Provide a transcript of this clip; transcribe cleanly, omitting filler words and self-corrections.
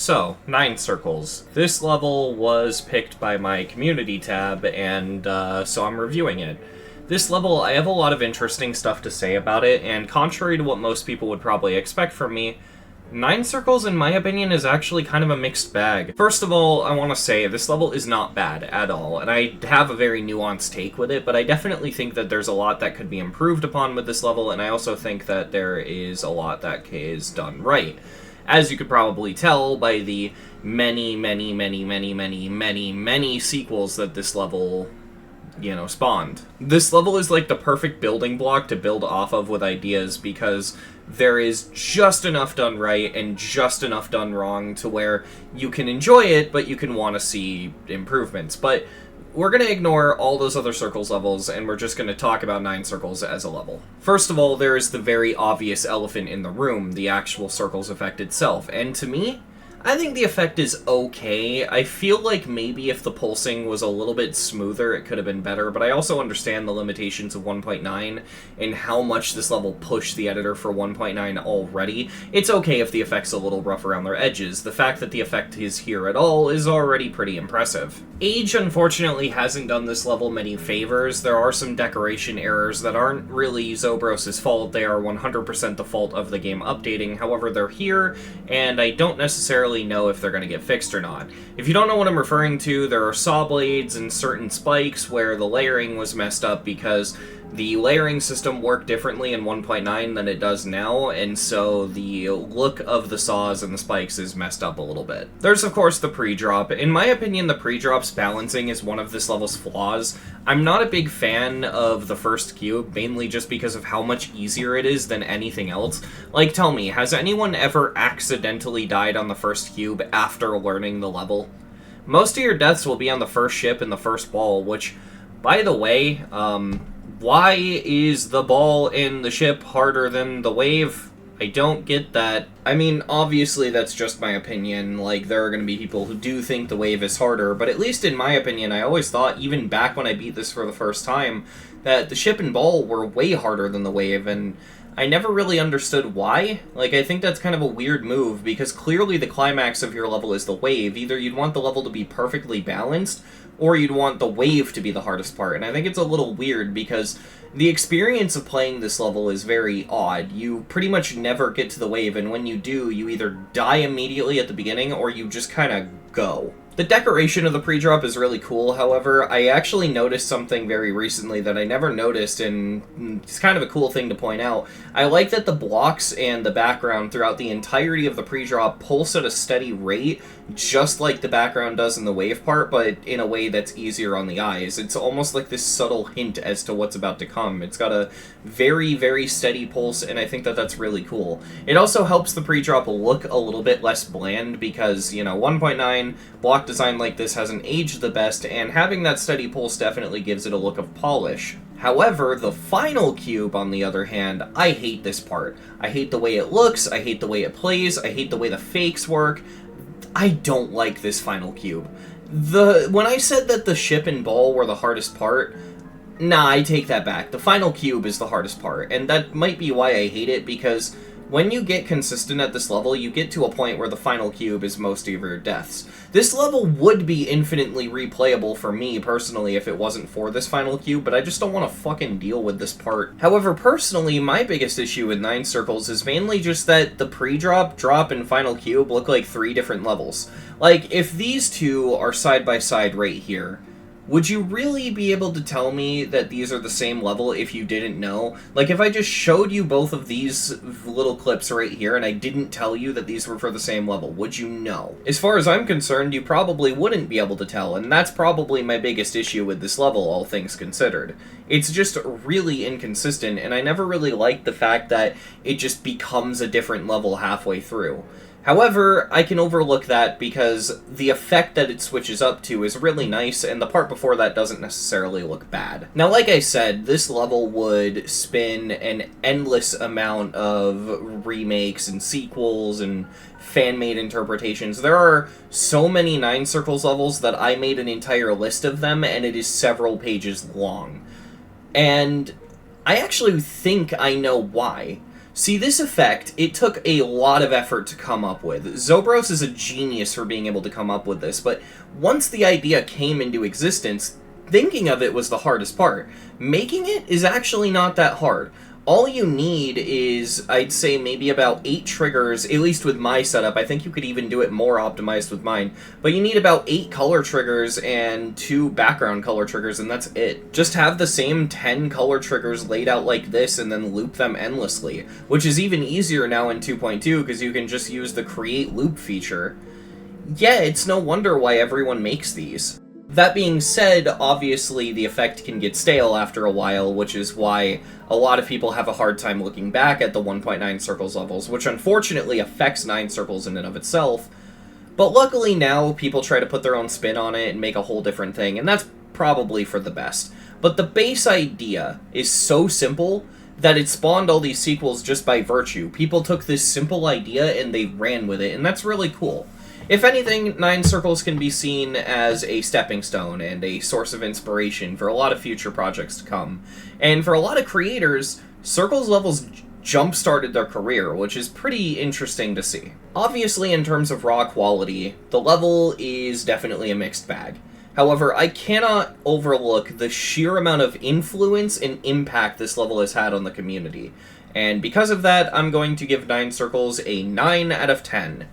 So, Nine Circles. This level was picked by my community tab, and so I'm reviewing it. This level, I have a lot of interesting stuff to say about it, and contrary to what most people would probably expect from me, Nine Circles, in my opinion, is actually kind of a mixed bag. First of all, I want to say this level is not bad at all, and I have a very nuanced take with it, but I definitely think that there's a lot that could be improved upon with this level, and I also think that there is a lot that is done right. As you could probably tell by the many sequels that this level, spawned. This level is like the perfect building block to build off of with ideas because there is just enough done right and just enough done wrong to where you can enjoy it, but you can want to see improvements. But we're going to ignore all those other Circles levels, and we're just going to talk about Nine Circles as a level. First of all, there is the very obvious elephant in the room, the actual Circles effect itself, and to me, I think the effect is okay. I feel like maybe if the pulsing was a little bit smoother, it could have been better, but I also understand the limitations of 1.9 and how much this level pushed the editor for 1.9 already. It's okay if the effect's a little rough around their edges. The fact that the effect is here at all is already pretty impressive. Age, unfortunately, hasn't done this level many favors. There are some decoration errors that aren't really Zobros' fault. They are 100% the fault of the game updating. However, they're here, and I don't necessarily know if they're going to get fixed or not. If you don't know what I'm referring to, there are saw blades and certain spikes where the layering was messed up because the layering system worked differently in 1.9 than it does now, and so the look of the saws and the spikes is messed up a little bit. There's of course the pre-drop. In my opinion, the pre-drop's balancing is one of this level's flaws. I'm not a big fan of the first cube, mainly just because of how much easier it is than anything else. Like, tell me, has anyone ever accidentally died on the first cube after learning the level? Most of your deaths will be on the first ship and the first ball, which, by the way, why is the ball in the ship harder than the wave? I don't get that. I mean, obviously that's just my opinion. Like, there are going to be people who do think the wave is harder, but at least in my opinion, I always thought, even back when I beat this for the first time, that the ship and ball were way harder than the wave, and I never really understood why. Like, I think that's kind of a weird move, because clearly the climax of your level is the wave. Either you'd want the level to be perfectly balanced, or you'd want the wave to be the hardest part. And I think it's a little weird, because the experience of playing this level is very odd. You pretty much never get to the wave, and when you do, you either die immediately at the beginning, or you just kind of go. The decoration of the pre-drop is really cool, however, I actually noticed something very recently that I never noticed, and it's kind of a cool thing to point out. I like that the blocks and the background throughout the entirety of the pre-drop pulse at a steady rate, just like the background does in the wave part, but in a way that's easier on the eyes. It's almost like this subtle hint as to what's about to come. It's got a very steady pulse, and I think that that's really cool. It also helps the pre-drop look a little bit less bland, because, 1.9 block design like this hasn't aged the best, and having that steady pulse definitely gives it a look of polish. However, the final cube, on the other hand, I hate this part. I hate the way it looks, I hate the way it plays, I hate the way the fakes work. I don't like this final cube. When I said that the ship and ball were the hardest part, nah, I take that back. The final cube is the hardest part, and that might be why I hate it, because when you get consistent at this level, you get to a point where the final cube is most of your deaths. This level would be infinitely replayable for me, personally, if it wasn't for this final cube, but I just don't want to fucking deal with this part. However, personally, my biggest issue with Nine Circles is mainly just that the pre-drop, drop, and final cube look like 3 different levels. Like, if these two are side by side right here, would you really be able to tell me that these are the same level if you didn't know? Like, if I just showed you both of these little clips right here and I didn't tell you that these were for the same level, would you know? As far as I'm concerned, you probably wouldn't be able to tell, and that's probably my biggest issue with this level, all things considered. It's just really inconsistent, and I never really liked the fact that it just becomes a different level halfway through. However, I can overlook that because the effect that it switches up to is really nice, and the part before that doesn't necessarily look bad. Now, like I said, this level would spin an endless amount of remakes and sequels and fan-made interpretations. There are so many Nine Circles levels that I made an entire list of them, and it is several pages long. And I actually think I know why. See, this effect, it took a lot of effort to come up with. Zobros is a genius for being able to come up with this, but once the idea came into existence, thinking of it was the hardest part. Making it is actually not that hard. All you need is, I'd say, maybe about 8 triggers, at least with my setup. I think you could even do it more optimized with mine. But you need about 8 color triggers and 2 background color triggers, and that's it. Just have the same 10 color triggers laid out like this and then loop them endlessly, which is even easier now in 2.2 because you can just use the create loop feature. Yeah, it's no wonder why everyone makes these. That being said, obviously the effect can get stale after a while, which is why a lot of people have a hard time looking back at the 1.9 circles levels, which unfortunately affects 9 circles in and of itself. But luckily now people try to put their own spin on it and make a whole different thing, and that's probably for the best. But the base idea is so simple that it spawned all these sequels just by virtue. People took this simple idea and they ran with it, and that's really cool. If anything, 9 circles can be seen as a stepping stone and a source of inspiration for a lot of future projects to come. And for a lot of creators, circles levels jump-started their career, which is pretty interesting to see. Obviously, in terms of raw quality, the level is definitely a mixed bag. However, I cannot overlook the sheer amount of influence and impact this level has had on the community. And because of that, I'm going to give 9 circles a 9 out of 10.